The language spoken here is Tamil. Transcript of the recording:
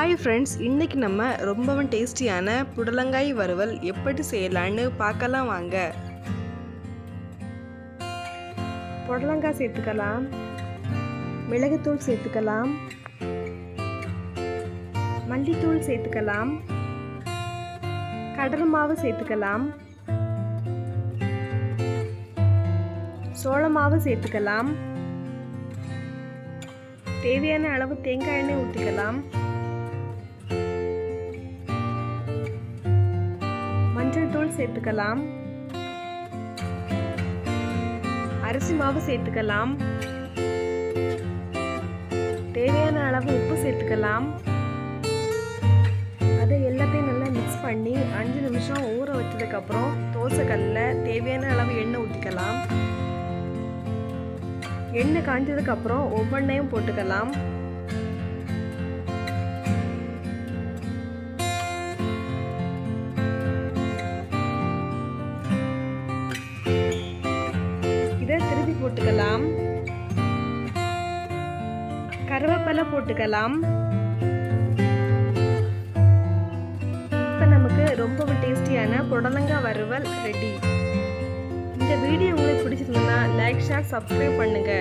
ஹாய் ஃப்ரெண்ட்ஸ், இன்றைக்கி நம்ம ரொம்பவும் டேஸ்டியான புடலங்காய் வறுவல் எப்படி செய்யலான்னு பார்க்கலாம் வாங்க. புடலங்காய் சேர்த்துக்கலாம், மிளகுத்தூள் சேர்த்துக்கலாம், மல்லித்தூள் சேர்த்துக்கலாம், கடலை மாவு சேர்த்துக்கலாம், சோள மாவு சேர்த்துக்கலாம், தேவையான அளவு தேங்காய் எண்ணெய் ஊற்றிக்கலாம், மஞ்சள் தூள் சேர்த்துக்கலாம், அரிசி மாவு சேர்த்துக்கலாம், தேவையான அளவு உப்பு சேர்த்துக்கலாம். அதை எல்லாத்தையும் நல்லா மிக்ஸ் பண்ணி 5 நிமிஷம் ஊற வச்சதுக்கப்புறம் தோசைக்கல்லில் தேவையான அளவு எண்ணெய் ஊற்றிக்கலாம். எண்ணெய் காஞ்சதுக்கப்புறம் ஒவ்வொன்றையும் போட்டுக்கலாம். இதை திருப்பி போட்டுக்கலாம். கருவேப்பிலை போட்டுக்கலாம். இப்போ நமக்கு ரொம்பவும் டேஸ்டியான புடலங்காய் வறுவல் ரெடி. இந்த வீடியோ உங்களுக்கு பிடிச்சிருந்தா லைக், ஷேர், சப்ஸ்கிரைப் பண்ணுங்க.